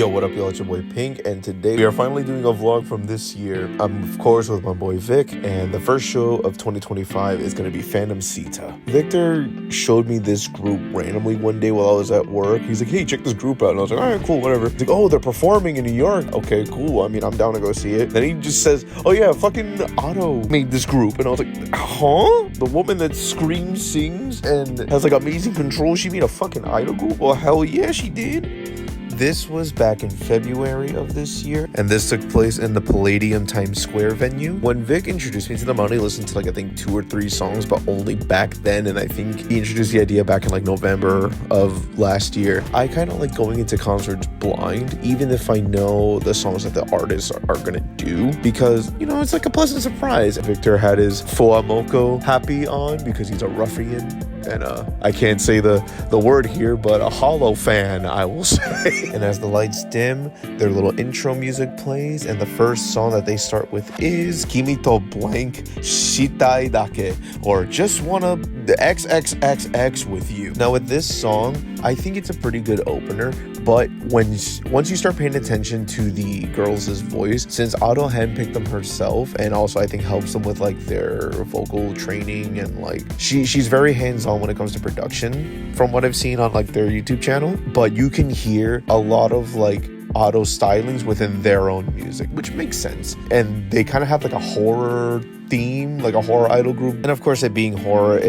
Yo, what up, y'all? It's your boy Pink, and today we are finally doing a vlog from this year. I'm, of course, with my boy Vic, and the first show of 2025 is going to be PHANTOM SIITA. Victor showed me this group randomly one day while I was at work. He's like, hey, check this group out. And I was like, all right, cool, whatever. He's like, oh, they're performing in New York. Okay, cool. I mean, I'm down to go see it. Then he just says, oh, yeah, fucking Otto made this group. And I was like, huh? The woman that screams, sings, and has, like, amazing control, she made a fucking idol group? Well, hell yeah, she did. This was back in February of this year, and this took place in the Palladium Times Square venue. When Vic introduced me to them, I only listened to, like, I think 2 or 3 songs, but only back then, and I think he introduced the idea back in, like, November of last year. I kind of like going into concerts blind, even if I know the songs that the artists are gonna do, because, you know, it's like a pleasant surprise. Victor had his Foamoko happy on because he's a ruffian. And I can't say the word here, but a hollow fan, I will say. And as the lights dim, their little intro music plays, and the first song that they start with is Kimi to blank shitai dake, or just wanna XXXX with you. Now with this song, I think it's a pretty good opener, but once you start paying attention to the girls' voice, since Otto handpicked them herself, and also I think helps them with like their vocal training, and like she's very hands-on when it comes to production from what I've seen on like their YouTube channel, but you can hear a lot of like Otto stylings within their own music, which makes sense. And they kind of have like a horror theme, like a horror idol group, and of course it being horror,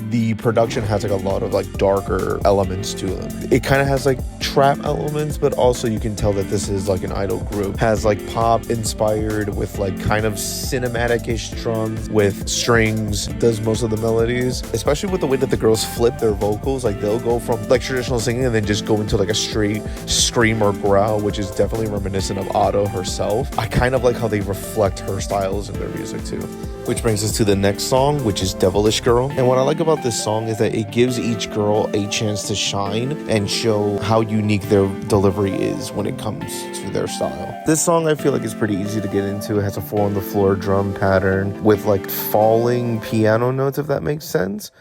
the production has like a lot of like darker elements to them. It kind of has like trap elements, but also you can tell that this is like an idol group. Has like pop inspired with like kind of cinematic-ish drums with strings, does most of the melodies, especially with the way that the girls flip their vocals. Like they'll go from like traditional singing and then just go into like a straight scream or growl, which is definitely reminiscent of Otto herself. I kind of like how they reflect her styles in their music too. Which brings us to the next song, which is Devilish Girl. And what I like about this song is that it gives each girl a chance to shine and show how unique their delivery is when it comes to their style. This song I feel like is pretty easy to get into. It has a 4-on-the-floor drum pattern with like falling piano notes, if that makes sense.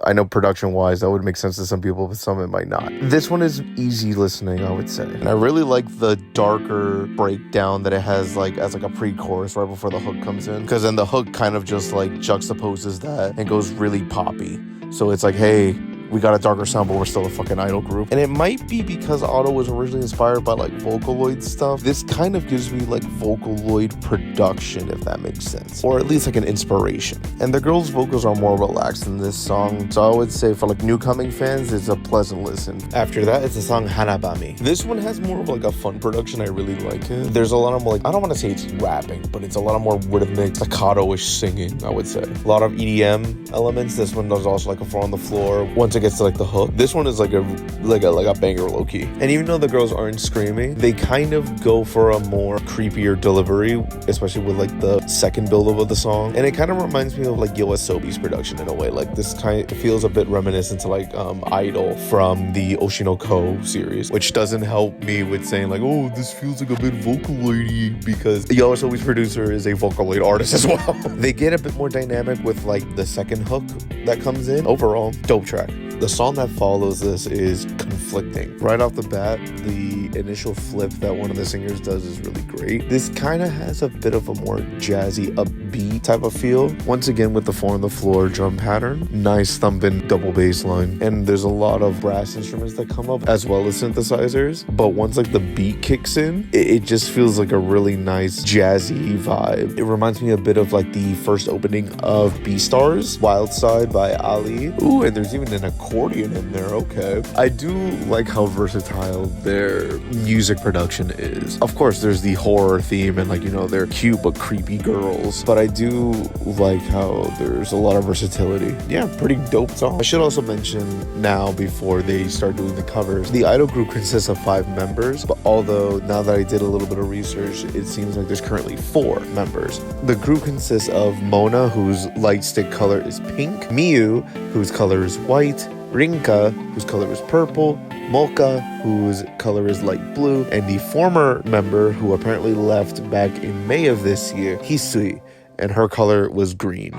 I know production-wise that would make sense to some people, but some it might not. This one is easy listening, I would say. And I really like the darker breakdown that it has like as like a pre-chorus right before the hook comes in, because then the hook kind of just like juxtaposes that and goes really poppy. So it's like, hey, we got a darker sound, but we're still a fucking idol group. And it might be because Otto was originally inspired by like Vocaloid stuff. This kind of gives me like Vocaloid production, if that makes sense, or at least like an inspiration. And the girls' vocals are more relaxed in this song, so I would say for like newcoming fans, it's a pleasant listen. After that, it's the song Hanabami. This one has more of like a fun production. I really like it. There's a lot of more like, I don't want to say it's rapping, but it's a lot of more rhythmic, staccato-ish singing, I would say. A lot of EDM elements. This one does also like a 4-on-the-floor. Once it gets to like the hook, this one is like a banger low-key. And even though the girls aren't screaming, they kind of go for a more creepier delivery, especially with like the second build-up of the song. And it kind of reminds me of like Yoasobi's production in a way. Like this kind of feels a bit reminiscent to like Idol from the Oshinoko series, which doesn't help me with saying like, oh, this feels like a bit Vocaloid-y, because Yoasobi's producer is a Vocaloid artist as well. They get a bit more dynamic with like the second hook that comes in. Overall, dope track. The song that follows this is Conflicting. Right off the bat, the initial flip that one of the singers does is really great. This kind of has a bit of a more jazzy, upbeat type of feel. Once again, with the 4-on-the-floor drum pattern, nice thumping double bass line, and there's a lot of brass instruments that come up as well as synthesizers. But once like the beat kicks in, it just feels like a really nice jazzy vibe. It reminds me a bit of like the first opening of Beastars, Wild Side by Ali. Ooh, and there's even an accordion in there. Okay, I do like how versatile their music production is. Of course, there's the horror theme and like, you know, they're cute but creepy girls, but I do like how there's a lot of versatility. Yeah, pretty dope song. I should also mention now, before they start doing the covers, the idol group consists of 5 members, but although now that I did a little bit of research, it seems like there's currently 4 members. The group consists of Mona, whose light stick color is pink, Miyu, whose color is white, Rinka, whose color is purple, Mocha, whose color is light blue, and the former member who apparently left back in May of this year, Hisui, and her color was green.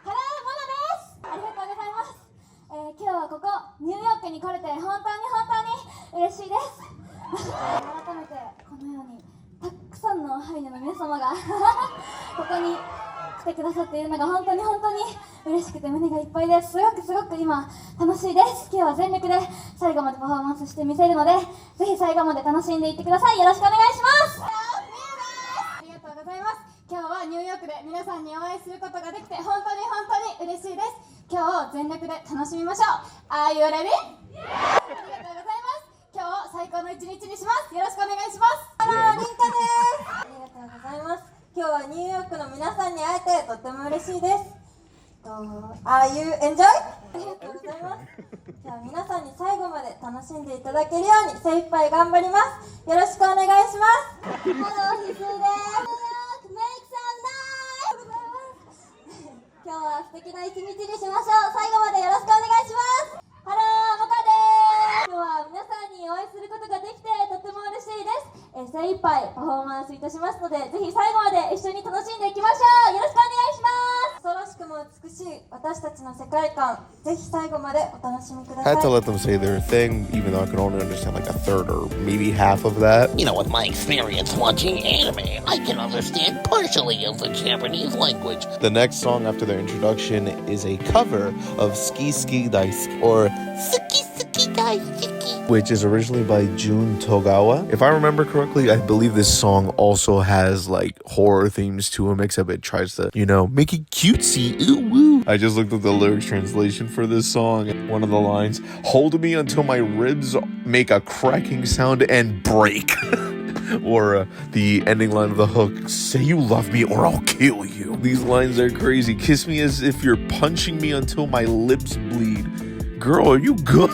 Hello, Mona です。ありがとうございます。今日はここニューヨークに来れて本当に嬉しいです。改めて皆様がここに来てくださっているのが本当に嬉しくて胸がいっぱいです。すごく今楽しいです。今日は全力で最後までパフォーマンスしてみせるので、ぜひ最後まで楽しんでいってください。よろしくお願いします。ありがとうございます。今日はニューヨークで皆さんにお会いすることができて本当に嬉しいです。今日を全力で楽しみましょう。Are you ready? ありがとうございます。今日を最高の一日にします。よろしくお願いします。ハロー、リンカです。ありがとうございます。今日はニューヨークの皆さんに会えてとっても嬉しいです。Are you enjoy? ありがとうございます。じゃあ皆さんに最後まで楽しんでいただけるように精一杯頑張ります。よろしくお願いします。ハロー、ひすです。今日は素敵な一日にしましょう。最後までよろしくお願いします。ハロー、モカです。今日は皆さんにお会いすることができてとっても嬉しいです。精一杯パフォーマンスいたしますので、ぜひ最後まで一緒に楽しんでいきましょう。よろしくお願いします。恐ろしくも美しい私たちの世界観、ぜひ最後までお楽しみください。 Had to let them say their thing, even though I could only understand like a third or maybe half of that. You know, with my experience watching anime, I can understand partially of the Japanese language. The next song after their introduction is a cover of Ski Ski Daisuki, or Suki Suki Daisuki. which is originally by Jun Togawa. If I remember correctly, I believe this song also has like horror themes to him, except it tries to, make it cutesy. Ooh woo. I just looked at the lyrics translation for this song. One of the lines, "Hold me until my ribs make a cracking sound and break." Or the ending line of the hook, "Say you love me or I'll kill you." These lines are crazy. "Kiss me as if you're punching me until my lips bleed." Girl, are you good?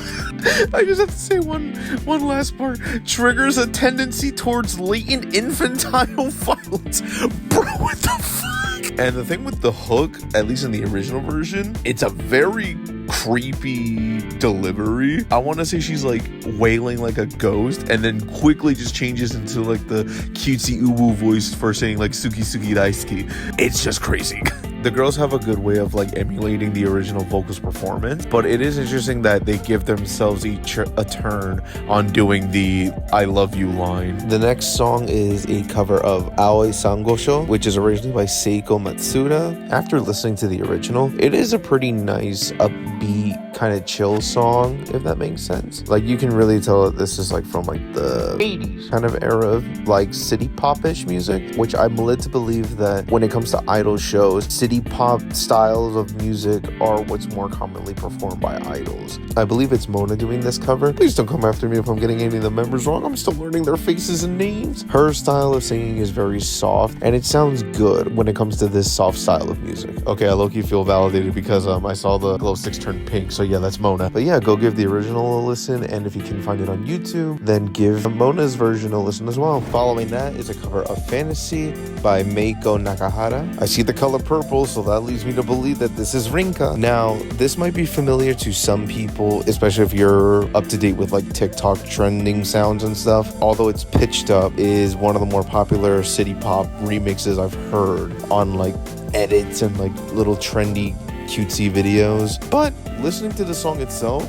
I just have to say one last part. "Triggers a tendency towards latent infantile violence." Bro, what the fuck? And the thing with the hook, at least in the original version, it's a very creepy delivery. I want to say she's like wailing like a ghost and then quickly just changes into like the cutesy uwu voice for saying like "Suki Suki Daisuki." It's just crazy. The girls have a good way of like emulating the original vocals performance, but it is interesting that they give themselves each a turn on doing the "I love you" line. The next song is a cover of Aoi Sangosho, which is originally by Seiko Matsuda. After listening to the original, it is a pretty nice, upbeat, kind of chill song, if that makes sense. Like, you can really tell that this is like from like the 80s kind of era of like city pop-ish music, which I'm led to believe that when it comes to idol shows, city pop styles of music are what's more commonly performed by idols. I believe it's Mona doing this cover. Please don't come after me if I'm getting any of the members wrong. I'm still learning their faces and names. Her style of singing is very soft, and it sounds good when it comes to this soft style of music. Okay, I low-key feel validated because I saw the glow sticks turn pink, so yeah, that's Mona. But yeah, go give the original a listen, and if you can find it on YouTube, then give Mona's version a listen as well. Following that is a cover of Fantasy by Meiko Nakahara. I see the color purple, so that leads me to believe that this is Rinka. Now, this might be familiar to some people, especially if you're up to date with like TikTok trending sounds and stuff. Although it's pitched up, is one of the more popular city pop remixes I've heard on like edits and like little trendy cutesy videos. But listening to the song itself,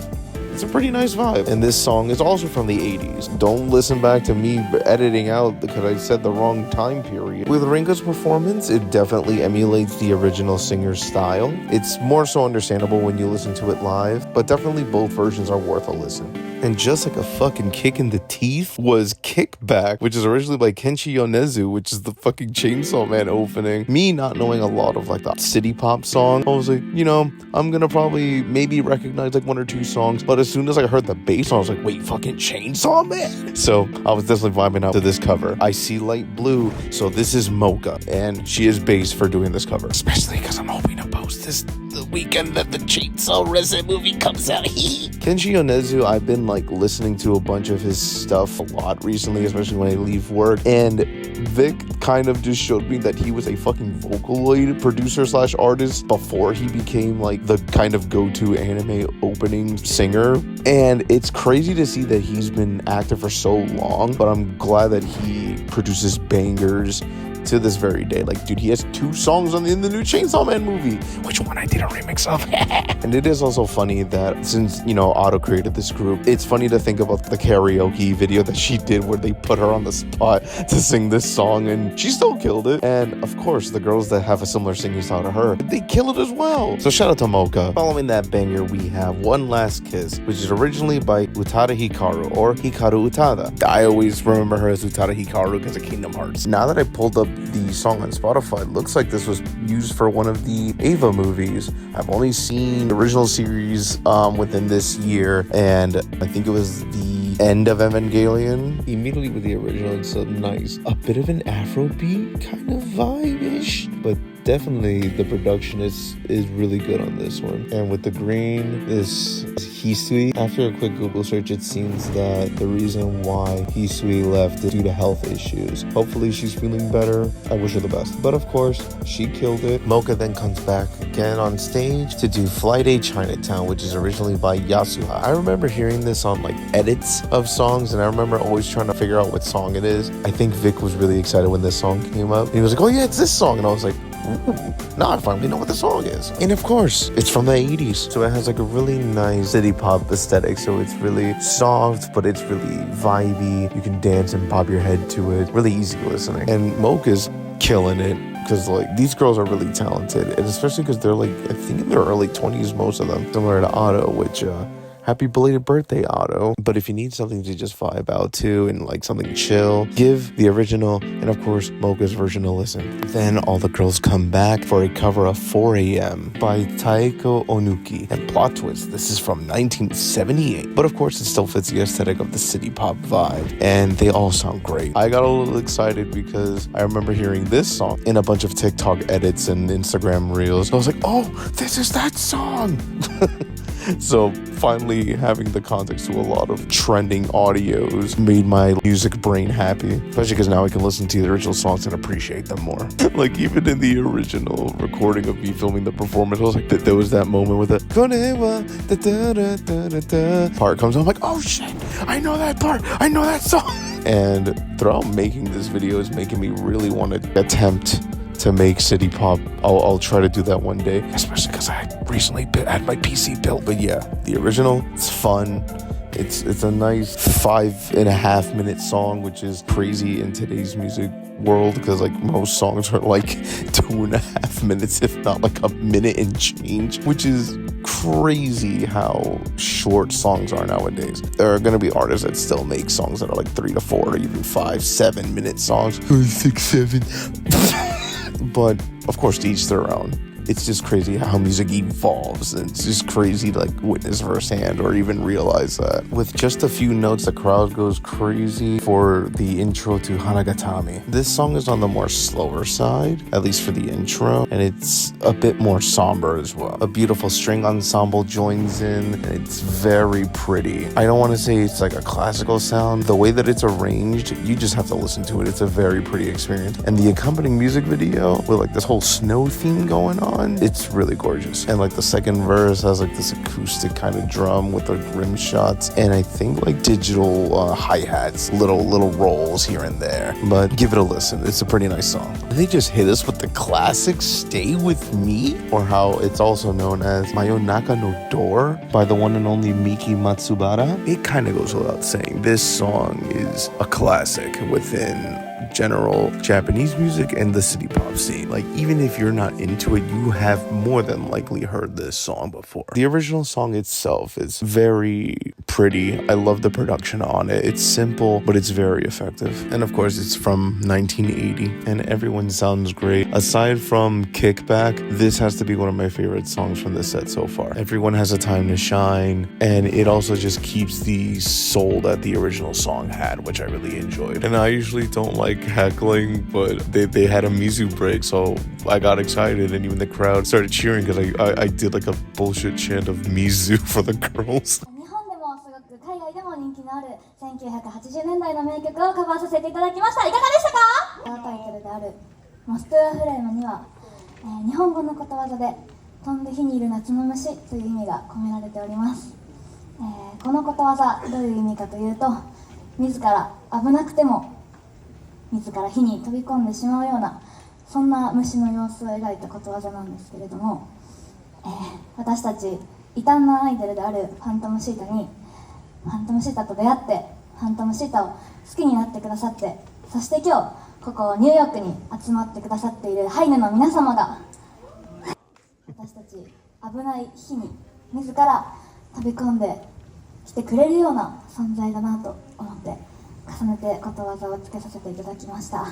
it's a pretty nice vibe. And this song is also from the 80s. Don't listen back to me editing out because I said the wrong time period. With Rinka's performance, it definitely emulates the original singer's style. It's more so understandable when you listen to it live, but definitely both versions are worth a listen. And just like a fucking kick in the teeth was Kickback, which is originally by Kenshi Yonezu, which is the fucking Chainsaw Man opening. Me not knowing a lot of like the city pop song, I was like, I'm gonna probably maybe recognize like one or two songs, but as soon as I heard the bass, I was like, wait, fucking Chainsaw Man? So I was definitely vibing out to this cover. I see light blue, so this is Mocha, and she is based for doing this cover. Especially because I'm hoping to post this the weekend that the Chainsaw Resident movie comes out. Kenshi Yonezu, I've been like listening to a bunch of his stuff a lot recently, especially when I leave work, and Vic kind of just showed me that he was a fucking Vocaloid producer slash artist before he became like the kind of go-to anime opening singer. And it's crazy to see that he's been active for so long, but I'm glad that he produces bangers to this very day. Like, dude, he has 2 songs in the new Chainsaw Man movie, which one I did a remix of. And it is also funny that since, Otto created this group, it's funny to think about the karaoke video that she did where they put her on the spot to sing this song, and she still killed it. And of course, the girls that have a similar singing style to her, they kill it as well. So shout out to Mocha. Following that banger, we have One Last Kiss, which is originally by Utada Hikaru, or Hikaru Utada. I always remember her as Utada Hikaru because of Kingdom Hearts. Now that I pulled up the song on Spotify, it looks like this was used for one of the Eva movies. I've only seen the original series within this year, and I think it was the end of Evangelion. Immediately with the original, it's a bit of an Afrobeat kind of vibe-ish, but definitely the production is really good on this one. And with the green, this Hisui. After a quick Google search, it seems that the reason why Hisui left is due to health issues. Hopefully she's feeling better. I wish her the best. But of course, she killed it. Mocha then comes back again on stage to do Flight A Chinatown, which is originally by Yasuha. I remember hearing this on edits of songs, and I remember always trying to figure out what song it is. I think Vic was really excited when this song came up. And he was like, oh yeah, it's this song. And I was like, ooh, now I finally know what the song is. And of course, it's from the 80s. So it has a really nice city pop aesthetic. So it's really soft, but it's really vibey. You can dance and bob your head to it. Really easy listening. And Mocha's killing it. Because these girls are really talented. And especially because they're I think in their early 20s, most of them. Similar to Otto, which happy belated birthday, Otto. But if you need something to just vibe out to and something chill, give the original and of course Mocha's version a listen. Then all the girls come back for a cover of 4 AM by Taeko Onuki. And plot twist, this is from 1978. But of course it still fits the aesthetic of the city pop vibe. And they all sound great. I got a little excited because I remember hearing this song in a bunch of TikTok edits and Instagram reels. I was like, oh, this is that song. So finally having the context to a lot of trending audios made my music brain happy, especially because now I can listen to the original songs and appreciate them more. Even in the original recording of me filming the performance, I was like, there was that moment with the Konewa da da da da da da part comes on. I'm like, oh shit, I know that part, I know that song. And throughout making this video is making me really want to attempt to make city pop. I'll try to do that one day, especially because I recently had my PC built. But yeah, the original, it's fun. It's a nice 5.5 minute song, which is crazy in today's music world because most songs are 2.5 minutes, if not a minute and change, which is crazy how short songs are nowadays. There are gonna be artists that still make songs that are 3 to 4 or even 5-7 minute songs. 6, 7. But of course, to each their own. It's just crazy how music evolves, and it's just crazy to witness firsthand or even realize that. With just a few notes, the crowd goes crazy for the intro to Hanagatami. This song is on the more slower side, at least for the intro, and it's a bit more somber as well. A beautiful string ensemble joins in, and it's very pretty. I don't want to say it's a classical sound. The way that it's arranged, you just have to listen to it. It's a very pretty experience. And the accompanying music video with this whole snow theme going on, it's really gorgeous. And the second verse has this acoustic kind of drum with the rim shots, and I think digital hi-hats, little rolls here and there. But give it a listen, it's a pretty nice song. They just hit us with the classic Stay With Me, or how it's also known as Mayonaka no Door by the one and only Miki Matsubara. It kind of goes without saying, this song is a classic within general Japanese music and the city pop scene. Even if you're not into it, you have more than likely heard this song before. The original song itself is very pretty. I love the production on it. It's simple, but it's very effective. And of course, it's from 1980, and everyone sounds great. Aside from Kickback, this has to be one of my favorite songs from the set so far. Everyone has a time to shine, and it also just keeps the soul that the original song had, which I really enjoyed. And I usually don't heckling, but they had a Mizu break, so I got excited, and even the crowd started cheering because I did a bullshit chant of Mizu for the girls. 日本でもすごく海外でも人気のある1980年代の名曲をカバーさせていただきました。いかがでしたか？タイトルであるモストゥアフレームには、日本語のことわざで飛んで火にいる夏の虫という意味が込められております。このことわざどういう意味かというと、自ら危なくても自ら火に飛び込んでしまうような、そんな虫の様子を描いたことわざなんですけれども、私たち異端なアイドルであるファントムシータに、ファントムシータと出会って、ファントムシータを好きになってくださって、そして今日ここニューヨークに集まってくださっているハイヌの皆様が、私たち危ない火に自ら飛び込んできてくれるような存在だなと思って重ねてことわざをつけさせていただきました。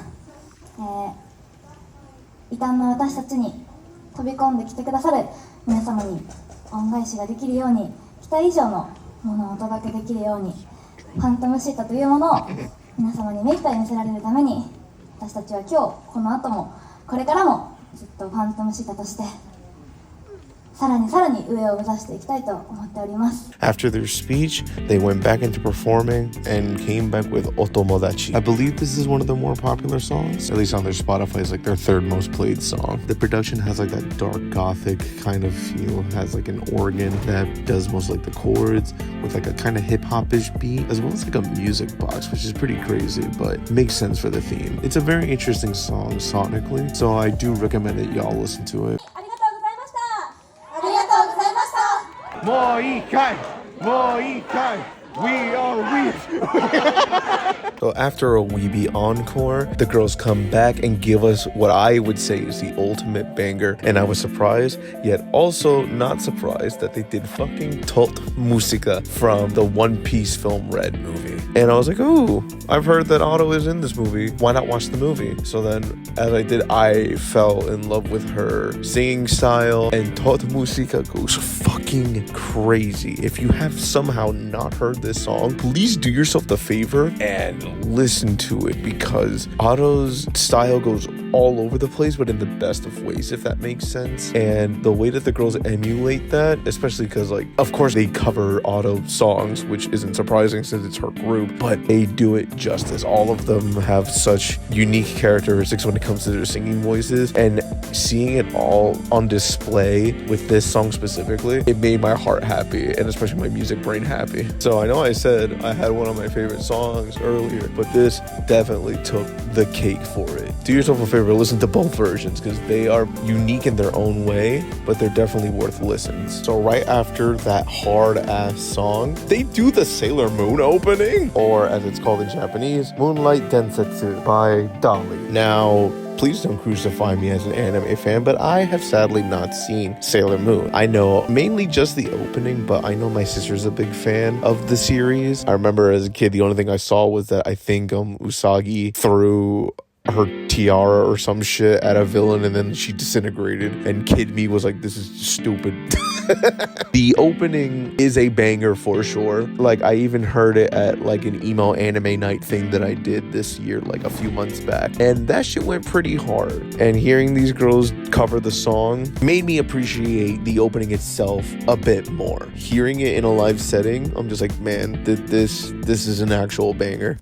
異端な私たちに飛び込んできてくださる皆様に恩返しができるように、期待以上のものをお届けできるように、ファントムシータというものを皆様に目いっぱい見せられるために、私たちは今日この後もこれからもずっとファントムシータとしてさらにさらに上を目指していきたいと思っております。 After their speech, they went back into performing and came back with Otomodachi. I believe this is one of the more popular songs, at least on their Spotify. It's like their third most played song. The production has like that dark gothic kind of feel, has like an organ that does most like the chords with like a kind of hip-hop-ish beat, as well as like a music box, which is pretty crazy, but makes sense for the theme. It's a very interesting song sonically, so I do recommend that y'all listen to it. ありがとうございました。もういいかい、もういいかい。We are weeb. So after a weeby encore, the girls come back and give us what I would say is the ultimate banger. And I was surprised, yet also not surprised that they did fucking Tot Musica from the One Piece film Red movie. And I was like, ooh, I've heard that Otto is in this movie. Why not watch the movie? So then as I did, I fell in love with her singing style, and Tot Musica goes fucking crazy. If you have somehow not heard this song, please do yourself the favor and listen to it, because Otto's style goes all over the place, but in the best of ways, if that makes sense. And the way that the girls emulate that, especially because, like, of course they cover Otto songs, which isn't surprising since it's her group, but they do it justice. All of them have such unique characteristics when it comes to their singing voices, and seeing it all on display with this song specifically, it made my heart happy, and especially my music brain happy. So I know I said I had one of my favorite songs earlier, but this definitely took the cake for it. Do yourself a favor, listen to both versions, because they are unique in their own way, but they're definitely worth listens. So right after that hard ass song, they do the Sailor Moon opening, or as it's called in Japanese, Moonlight Densetsu by Dolly. Now, please don't crucify me as an anime fan, but I have sadly not seen Sailor Moon. I know mainly just the opening, but I know my sister's a big fan of the series. I remember as a kid, the only thing I saw was that I think Usagi threw her tiara or some shit at a villain, and then she disintegrated, and kid me was like, this is stupid. The opening is a banger for sure. Like, I even heard it at like an emo anime night thing that I did this year, like a few months back, and that shit went pretty hard. And hearing these girls cover the song made me appreciate the opening itself a bit more. Hearing it in a live setting, I'm just like, man, this is an actual banger.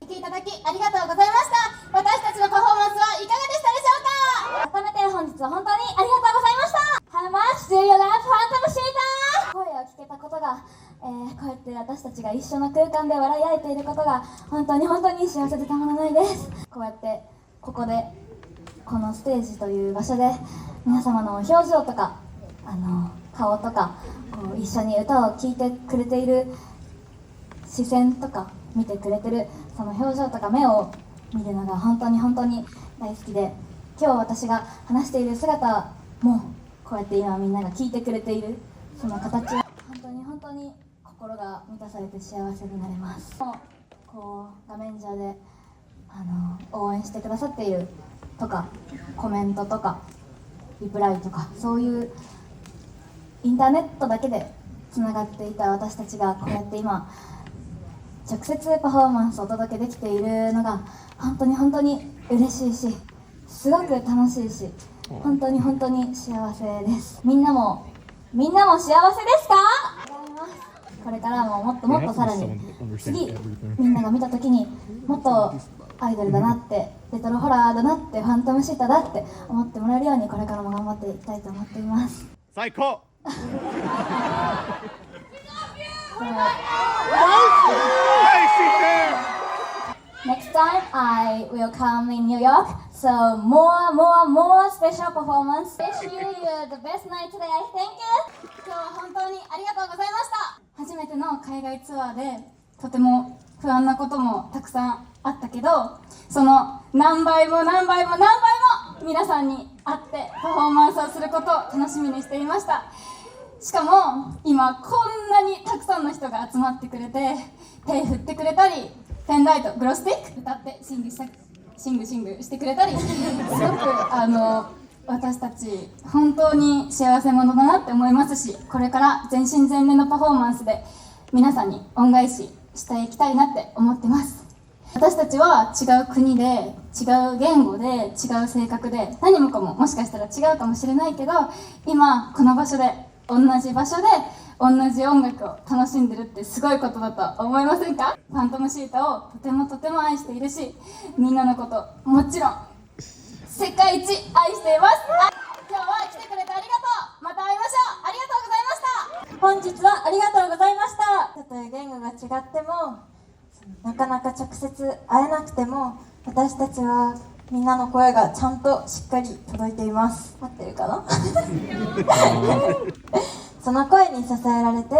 ありがとうございました。私たちのパフォーマンスはいかがでしたでしょうか。改めて本日は本当にありがとうございました。How much do you love Phantom Siita? 声を聞けたことが、こうやって私たちが一緒の空間で笑い合えていることが本当に本当に幸せでたまらないです。こうやってここでこのステージという場所で皆様の表情とか顔とかこう一緒に歌を聴いてくれている視線とか見てくれてるその表情とか目を見るのが本当に本当に大好きで、今日私が話している姿もこうやって今みんなが聞いてくれているその形は本当に本当に心が満たされて幸せになれます。こう画面上で応援してくださっているとかコメントとかリプライとか、そういうインターネットだけでつながっていた私たちがこうやって今直接パフォーマンスをお届けできているのが本当に本当に嬉しいし、すごく楽しいし、本当に本当に幸せです。みんなも幸せですか？これからももっともっとさらに次みんなが見た時にもっとアイドルだなって、レトロホラーだなって、ファントムシータだって思ってもらえるようにこれからも頑張っていきたいと思っています。最高。Next time I will come in New York, so more special performance. Wish you the best night today. Thank you. 今日は本当にありがとうございました。初めての海外ツアーでとても不安なこともたくさんあったけど、その何倍も皆さんに会ってパフォーマンスをすることを楽しみにしていました。しかも今こんなにたくさんの人が集まってくれて手振ってくれたり、ペンライト、グロスティック歌ってシングしてくれたり、すごく私たち本当に幸せ者だなって思いますし、これから全身全霊のパフォーマンスで皆さんに恩返ししていきたいなって思ってます。私たちは違う国で違う言語で違う性格で何もかももしかしたら違うかもしれないけど、今この場所で同じ場所で同じ音楽を楽しんでるってすごいことだと思いませんか？ファントムシータをとても愛しているし、みんなのこともちろん世界一愛しています。今日は来てくれてありがとう。また会いましょう。ありがとうございました。本日はありがとうございました。たとえ言語が違ってもなかなか直接会えなくても、私たちはみんなの声がちゃんとしっかり届いています。合ってるかなその声に支えられて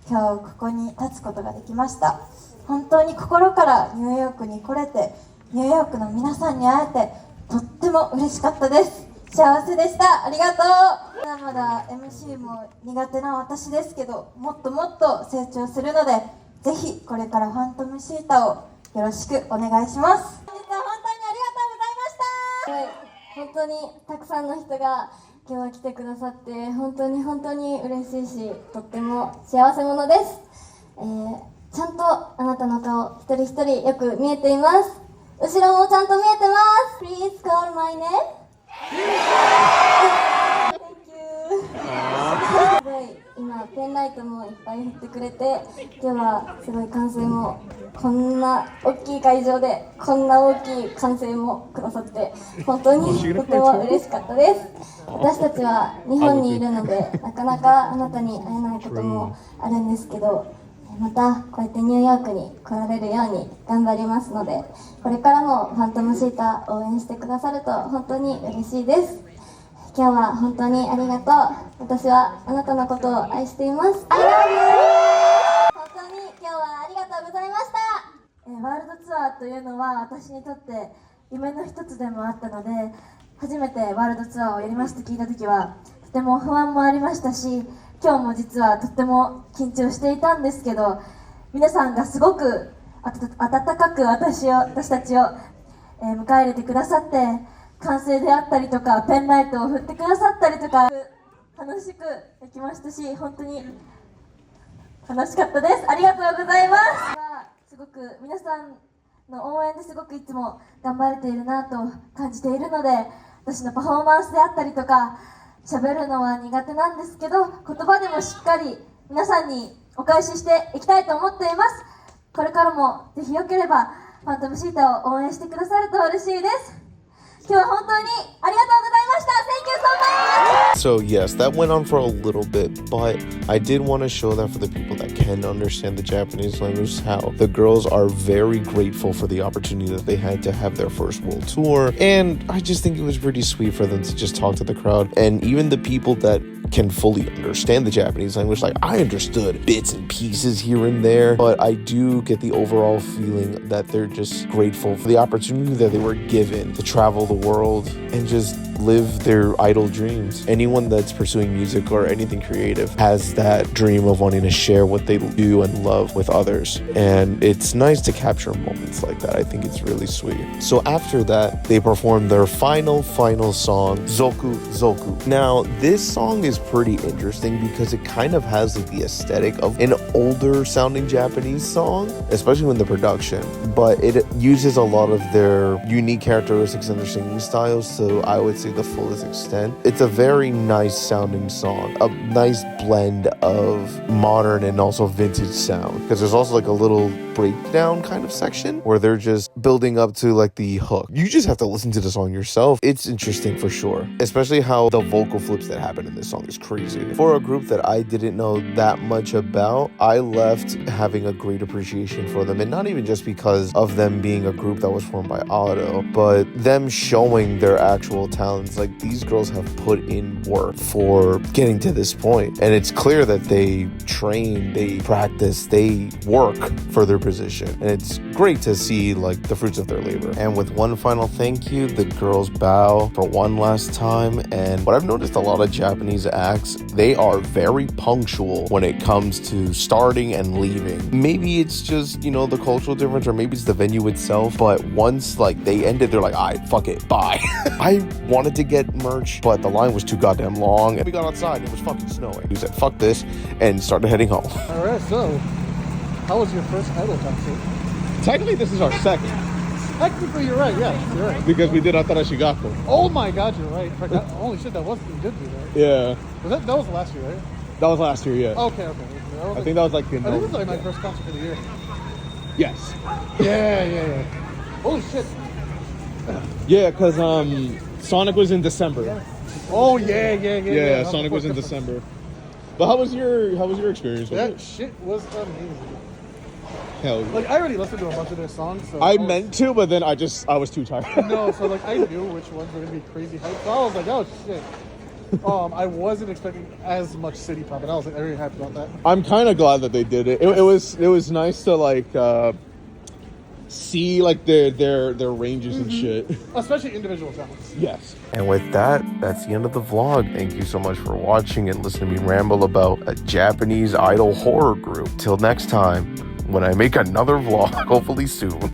今日ここに立つことができました。本当に心からニューヨークに来れて、ニューヨークの皆さんに会えてとっても嬉しかったです。幸せでした。ありがとう。まだまだ MC も苦手な私ですけど、もっともっと成長するので、ぜひこれからファントムシータをよろしくお願いします。本日は本当にありがとうございました。本当にたくさんの人が今日は来てくださって本当に嬉しいし、とっても幸せ者です。ちゃんとあなたの顔一人一人よく見えています。後ろもちゃんと見えてます。 Please call my name. Thank you. すごい今ペンライトもいっぱい振ってくれて、今日はすごい歓声もこんな大きい会場でこんな大きい歓声もくださって本当にとても嬉しかったです。私たちは日本にいるのでなかなかあなたに会えないこともあるんですけど、またこうやってニューヨークに来られるように頑張りますので、これからもファントムシータ応援してくださると本当に嬉しいです。今日は本当にありがとう。私はあなたのことを愛しています。 I love you。 本当に今日はありがとうございました。ワールドツアーというのは私にとって夢の一つでもあったので、初めてワールドツアーをやりますと聞いた時はとても不安もありましたし、今日も実はとっても緊張していたんですけど、皆さんがすごく温かく私たちを、迎え入れてくださって、歓声であったりとかペンライトを振ってくださったりとか楽しくできましたし、本当に楽しかったです。ありがとうございます。すごく皆さんの応援ですごくいつも頑張れているなと感じているので、私のパフォーマンスであったりとか喋るのは苦手なんですけど、言葉でもしっかり皆さんにお返ししていきたいと思っています。これからもぜひよければファントムシータを応援してくださると嬉しいです。今日は本当にありがとうございました。 Thank you so much. So yes, that went on for a little bit, but I did want to show that for the people that can understand the Japanese language, how the girls are very grateful for the opportunity that they had to have their first world tour. And I just think it was pretty sweet for them to just talk to the crowd. And even the people that can fully understand the Japanese language, like I understood bits and pieces here and there, but I do get the overall feeling that they're just grateful for the opportunity that they were given to travel the world and just live their idle dreams. Anyone that's pursuing music or anything creative has that dream of wanting to share what they do and love with others, and it's nice to capture moments like that. I think it's really sweet. So after that, they performed their final song, Zoku Zoku. Now this song is pretty interesting because it kind of has like the aesthetic of an older sounding Japanese song, especially in the production, but it uses a lot of their unique characteristics in their singing styles. So I would say the fullest extent. It's a very nice sounding song, a nice blend of modern and also vintage sound, because there's also like a little breakdown kind of section where they're just building up to like the hook. You just have to listen to the song yourself. It's interesting for sure, especially how the vocal flips that happen in this song is crazy. For a group that I didn't know that much about, I left having a great appreciation for them, and not even just because of them being a group that was formed by Otto, but them showing their actual talents. Like, these girls have put in work for getting to this point, and it's clear that they train, they practice, they work for their position, and it's great to see like the fruits of their labor. And with one final thank you, the girls bow for one last time. And what I've noticed, a lot of Japanese acts, they are very punctual when it comes to starting and leaving. Maybe it's just, you know, the cultural difference, or maybe it's the venue itself, but once like they ended, they're like, all right, fuck it, bye. I wanted to get merch, but the line was too goddamn long, and we got outside and it was fucking snowing. We said fuck this and started heading home. All right, so how was your first Idol concert? Technically, this is our second. Technically, you're right. Yeah, you're right. Because we did Atarashigako. Oh my God, you're right. Holy shit, that was you did do that. Yeah. That was last year, right? That was last year, yeah. Okay. I think that was like in I think it was like my first concert of the year. Yes. Yeah. Holy shit. Yeah, because Sonic was in December. Oh yeah. Sonic was in December. But how was your experience with That it? shit was amazing. Hell yeah. Like, I already listened to a bunch of their songs. So I meant to, but then I was too tired. No, so like I knew which ones were gonna be crazy hype. So I was like, oh shit. I wasn't expecting as much city pop, and I was like, very happy about that. I'm kind of glad that they did it. It was nice to like see like their ranges and shit. Especially individual talents. Yes. And with that, that's the end of the vlog. Thank you so much for watching and listening to me ramble about a Japanese idol horror group. Till next time, when I make another vlog, hopefully soon.